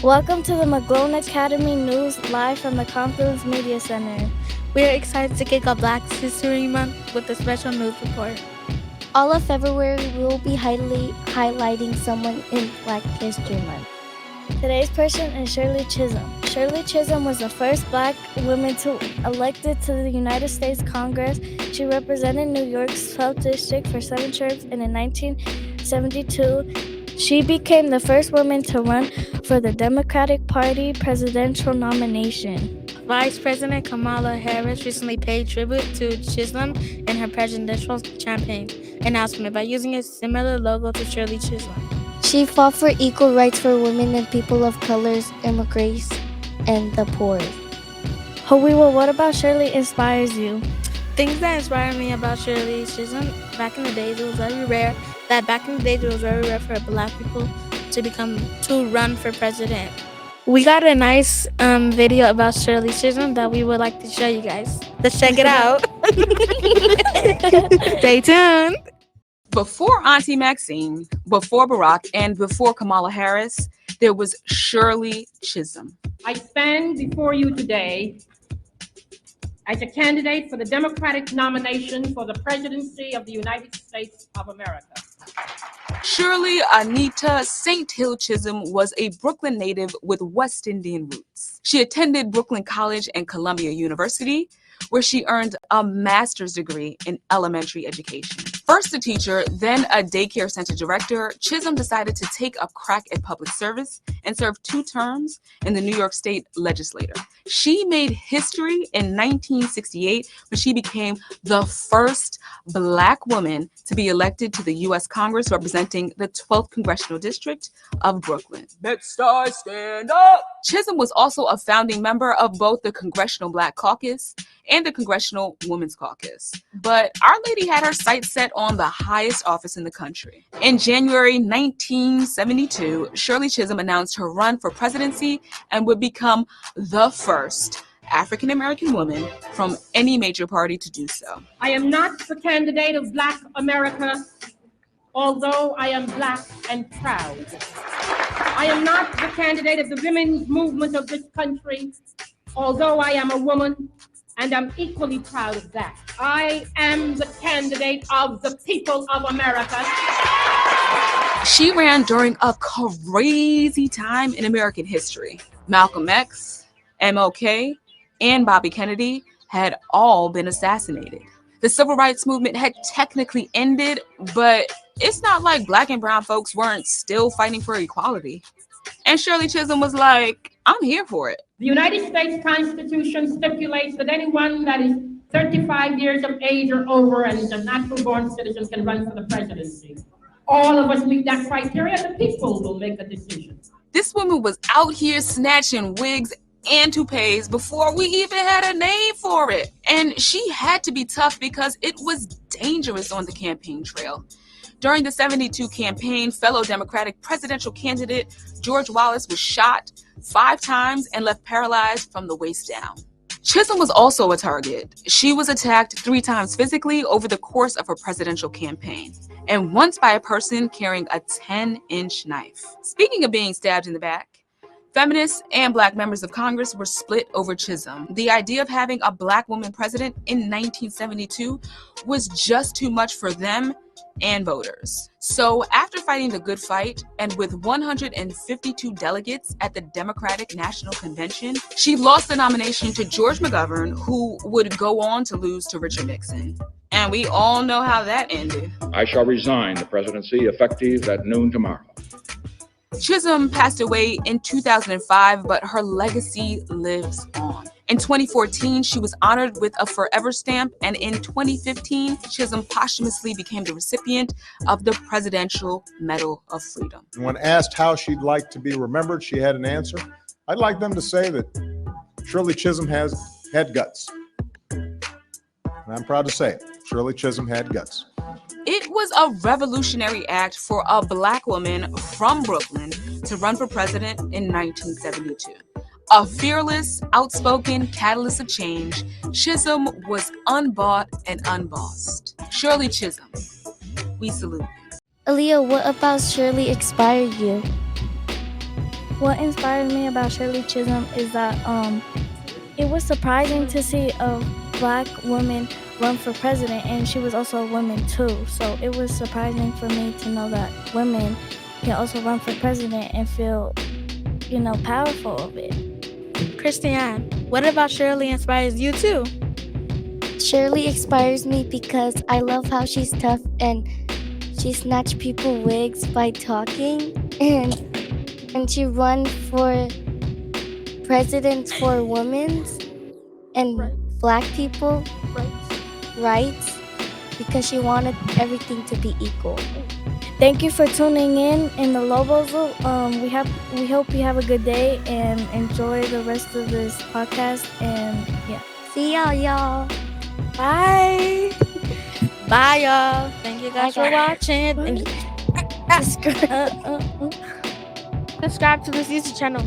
Welcome to the McGlone Academy News live from the Confluence Media Center. We are excited to kick off Black History Month with a special news report. All of February, we will be highlighting someone in Black History Month. Today's person is Shirley Chisholm. Shirley Chisholm was the first Black woman elected to the United States Congress. She represented New York's 12th District for 7 terms, and in 1972, she became the first woman to run for the Democratic Party presidential nomination. Vice President Kamala Harris recently paid tribute to Chisholm in her presidential campaign announcement by using a similar logo to Shirley Chisholm. She fought for equal rights for women and people of colors, immigrants, and the poor. Hawiwa, what about Shirley inspires you? Things that inspire me about Shirley Chisholm, back in the days it was very rare for Black people to run for president. We got a nice video about Shirley Chisholm that we would like to show you guys. Let's check it out. Stay tuned. Before Auntie Maxine, before Barack, and before Kamala Harris, there was Shirley Chisholm. I stand before you today as a candidate for the Democratic nomination for the presidency of the United States of America. Shirley Anita St. Hill Chisholm was a Brooklyn native with West Indian roots. She attended Brooklyn College and Columbia University, where she earned a master's degree in elementary education. First a teacher, then a daycare center director, Chisholm decided to take a crack at public service and served 2 terms in the New York State legislature. She made history in 1968 when she became the first Black woman to be elected to the U.S. Congress representing the 12th Congressional District of Brooklyn. Bed-Stuy, stand up! Chisholm was also a founding member of both the Congressional Black Caucus and the Congressional Women's Caucus. But Our Lady had her sights set on the highest office in the country. In January 1972, Shirley Chisholm announced her run for presidency and would become the first African-American woman from any major party to do so. I am not the candidate of Black America, although I am Black and proud. I am not the candidate of the women's movement of this country, although I am a woman, and I'm equally proud of that. I am the candidate of the people of America. She ran during a crazy time in American history. Malcolm X, MLK, and Bobby Kennedy had all been assassinated. The civil rights movement had technically ended, but it's not like Black and brown folks weren't still fighting for equality. And Shirley Chisholm was like, I'm here for it. The United States Constitution stipulates that anyone that is 35 years of age or over and is a natural-born citizen can run for the presidency. All of us meet that criteria. The people will make a decision. This woman was out here snatching wigs and toupees before we even had a name for it. And she had to be tough because it was dangerous on the campaign trail. During the 72 campaign, fellow Democratic presidential candidate George Wallace was shot 5 times and left paralyzed from the waist down. Chisholm was also a target. She was attacked 3 times physically over the course of her presidential campaign, and once by a person carrying a 10-inch knife. Speaking of being stabbed in the back, feminists and Black members of Congress were split over Chisholm. The idea of having a Black woman president in 1972 was just too much for them and voters. So after fighting the good fight and with 152 delegates at the Democratic National Convention, she lost the nomination to George McGovern, who would go on to lose to Richard Nixon. And we all know how that ended. I shall resign the presidency effective at noon tomorrow. Chisholm passed away in 2005, but her legacy lives on. In 2014, she was honored with a Forever Stamp, and in 2015, Chisholm posthumously became the recipient of the Presidential Medal of Freedom. When asked how she'd like to be remembered, she had an answer. I'd like them to say that Shirley Chisholm had guts. And I'm proud to say it. Shirley Chisholm had guts. It was a revolutionary act for a Black woman from Brooklyn to run for president in 1972. A fearless, outspoken catalyst of change, Chisholm was unbought and unbossed. Shirley Chisholm, we salute you. Aaliyah, what about Shirley inspired you? What inspired me about Shirley Chisholm is that it was surprising to see a black woman run for president, and she was also a woman too. So it was surprising for me to know that women can also run for president and feel, powerful of it. Christiane, what about Shirley inspires you too? Shirley inspires me because I love how she's tough and she snatched people wigs by talking, and she run for presidents for women and black people rights because she wanted everything to be equal. Thank you for tuning in the Lobos. We hope you have a good day and enjoy the rest of this podcast. And yeah, see y'all. Bye. Bye, y'all. Thank you guys for watching. Subscribe. Subscribe to this YouTube channel.